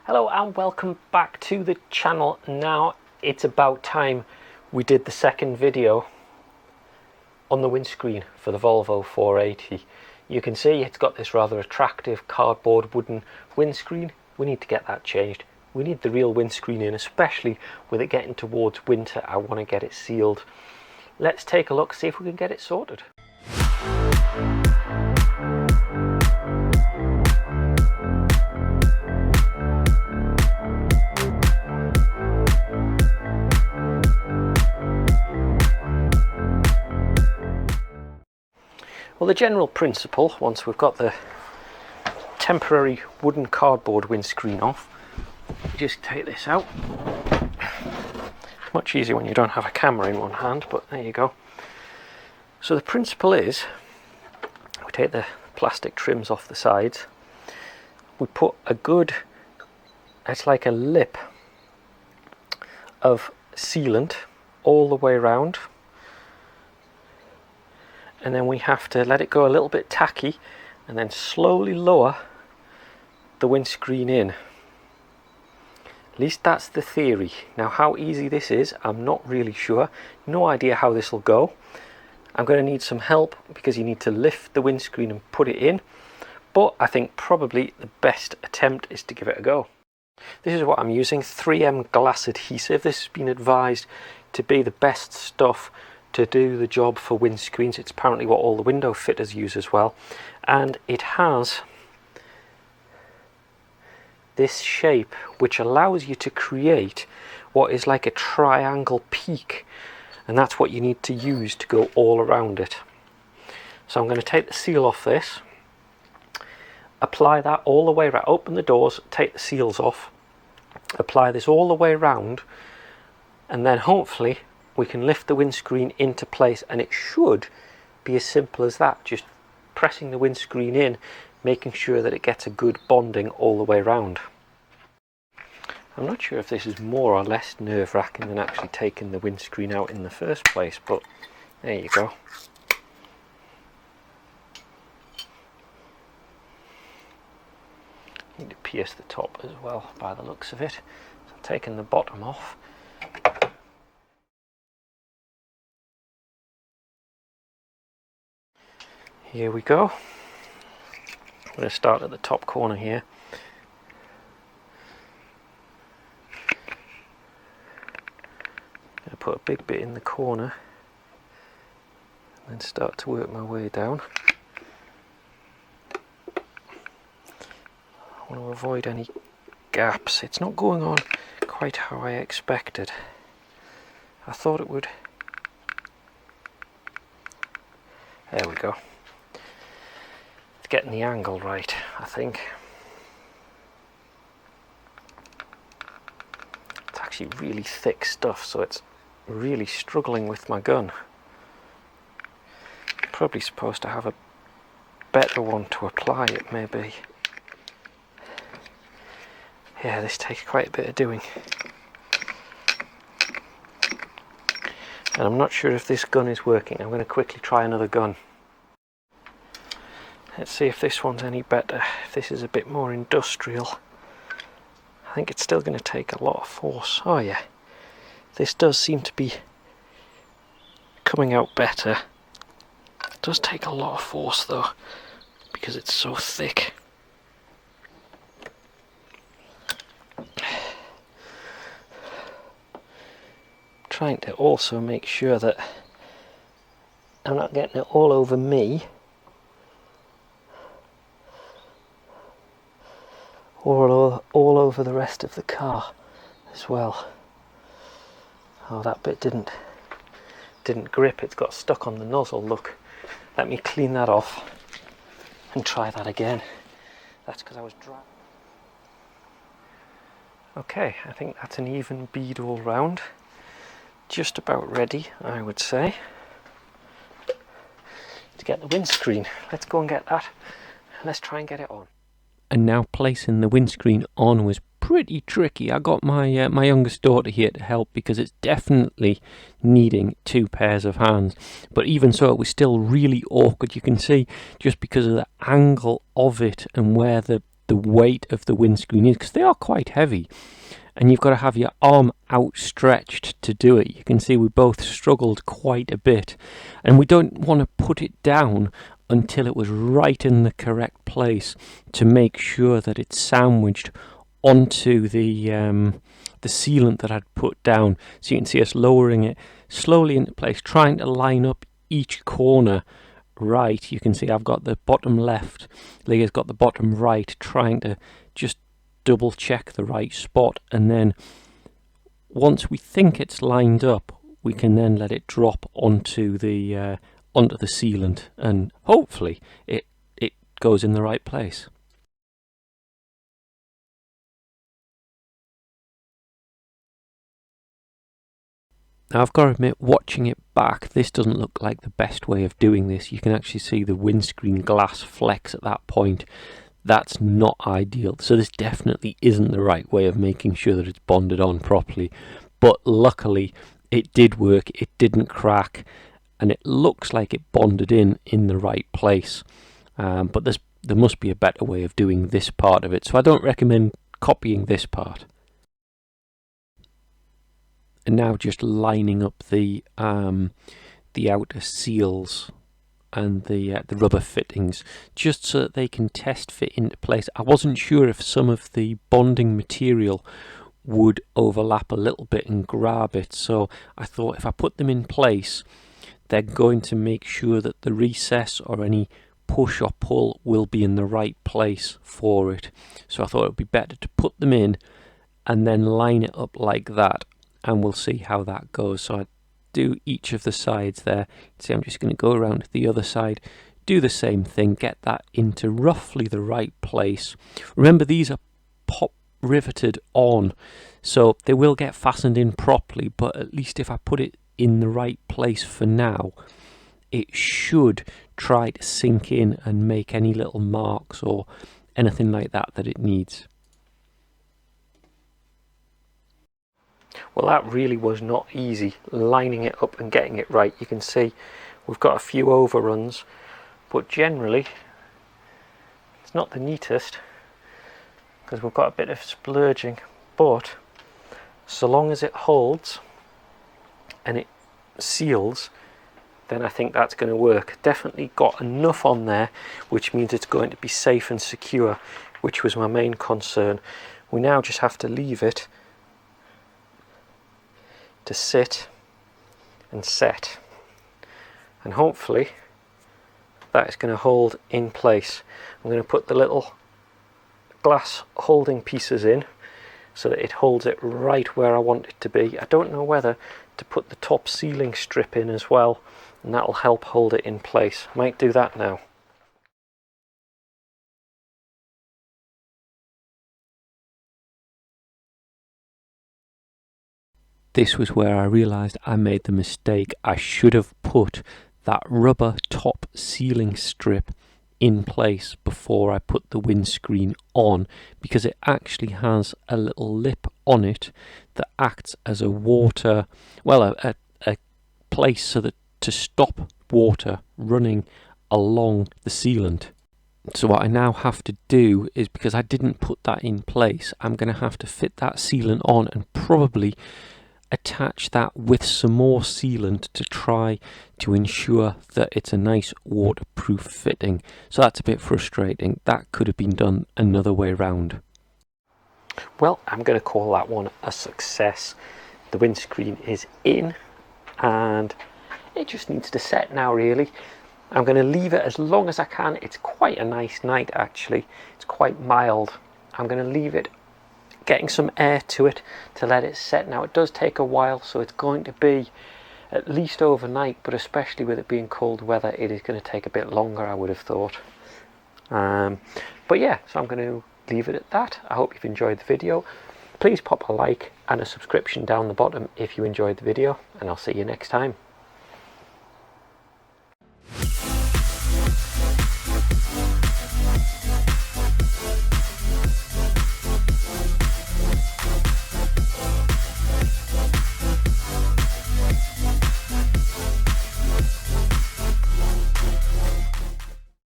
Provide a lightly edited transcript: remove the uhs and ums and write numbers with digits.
Hello and welcome back to the channel. Now it's about time we did the second video on the windscreen for the Volvo 480. You can see it's got this rather attractive cardboard wooden windscreen. We need to get that changed. We need the real windscreen in, especially with it getting towards winter. I want to get it sealed. Let's take a look, see if we can get it sorted. Well, the general principle, once we've got the temporary wooden cardboard windscreen off, you just take this out. It's much easier when you don't have a camera in one hand, but there you go. So the principle is, we take the plastic trims off the sides, we put a good, it's like a lip of sealant all the way around. And then we have to let it go a little bit tacky and then slowly lower the windscreen in. At least that's the theory. Now how easy this is, I'm not really sure. No idea how this will go. I'm going to need some help because you need to lift the windscreen and put it in. But I think probably the best attempt is to give it a go. This is what I'm using, 3M glass adhesive. This has been advised to be the best stuff to do the job for windscreens. It's apparently what all the window fitters use as well, and it has this shape which allows you to create what is like a triangle peak, and that's what you need to use to go all around it. So I'm going to take the seal off this, apply that all the way around, open the doors, take the seals off, apply this all the way around, and then hopefully we can lift the windscreen into place, and it should be as simple as that. Just pressing the windscreen in, making sure that it gets a good bonding all the way around. I'm not sure if this is more or less nerve-wracking than actually taking the windscreen out in the first place, but there you go. Need to pierce the top as well by the looks of it. So I'm taking the bottom off. Here we go. I'm going to start at the top corner here. I'm going to put a big bit in the corner and then start to work my way down. I want to avoid any gaps. It's not going on quite how I expected. I thought it would. There we go. Getting the angle right, I think. It's actually really thick stuff, so it's really struggling with my gun. Probably supposed to have a better one to apply it, maybe. Yeah, this takes quite a bit of doing. And I'm not sure if this gun is working. I'm going to quickly try another gun. Let's see if this one's any better, if this is a bit more industrial. I think it's still going to take a lot of force. Oh yeah, this does seem to be coming out better. It does take a lot of force though, because it's so thick. Trying to also make sure that I'm not getting it all over me. Or all over the rest of the car as well. Oh, that bit didn't grip, it's got stuck on the nozzle. Look, let me clean that off and try that again. That's because I was dry. Okay, I think that's an even bead all round. Just about ready, I would say, to get the windscreen. Let's go and get that. Let's try and get it on. And now placing the windscreen on was pretty tricky. I got my my youngest daughter here to help because it's definitely needing two pairs of hands. But even so, it was still really awkward. You can see just because of the angle of it and where the the weight of the windscreen is, because they are quite heavy, and you've got to have your arm outstretched to do it. You can see we both struggled quite a bit, and we don't want to put it down until it was right in the correct place to make sure that it's sandwiched onto the sealant that I'd put down. So you can see us lowering it slowly into place, trying to line up each corner right. You can see I've got the bottom left, Leah's got the bottom right, trying to just double check the right spot, and then once we think it's lined up, we can then let it drop onto the sealant, and hopefully it goes in the right place. Now I've got to admit, watching it back, this doesn't look like the best way of doing this. You can actually see the windscreen glass flex at that point. That's not ideal. So this definitely isn't the right way of making sure that it's bonded on properly. But luckily it did work, it didn't crack, and it looks like it bonded in the right place. But there must be a better way of doing this part of it. So I don't recommend copying this part. And now just lining up the outer seals and the rubber fittings, just so that they can test fit into place. I wasn't sure if some of the bonding material would overlap a little bit and grab it, so I thought if I put them in place, they're going to make sure that the recess or any push or pull will be in the right place for it. So I thought it would be better to put them in and then line it up like that, and we'll see how that goes. So I do each of the sides there. See, I'm just going to go around to the other side, do the same thing, get that into roughly the right place. Remember, these are pop riveted on, so they will get fastened in properly, but at least if I put it in the right place for now, it should try to sink in and make any little marks or anything like that it needs. Well, that really was not easy, lining it up and getting it right. You can see we've got a few overruns, but generally it's not the neatest because we've got a bit of splurging, but so long as it holds and it seals, then I think that's going to work. Definitely got enough on there, which means it's going to be safe and secure, which was my main concern. We now just have to leave it to sit and set, and hopefully that is going to hold in place. I'm going to put the little glass holding pieces in so that it holds it right where I want it to be. I don't know whether to put the top sealing strip in as well, and that'll help hold it in place. I might do that now. This was where I realised I made the mistake. I should have put that rubber top sealing strip in place before I put the windscreen on, because it actually has a little lip on it that acts as a water, well, a place so that to stop water running along the sealant. So what I now have to do is, because I didn't put that in place, I'm going to have to fit that sealant on and probably attach that with some more sealant to try to ensure that it's a nice waterproof fitting. So that's a bit frustrating. That could have been done another way round. Well, I'm going to call that one a success. The windscreen is in and it just needs to set now, really. I'm going to leave it as long as I can. It's quite a nice night actually. It's quite mild. I'm going to leave it getting some air to it to let it set. Now it does take a while, so it's going to be at least overnight, but especially with it being cold weather, it is going to take a bit longer, I would have thought. But yeah, so I'm going to leave it at that. I hope you've enjoyed the video. Please pop a like and a subscription down the bottom if you enjoyed the video, and I'll see you next time.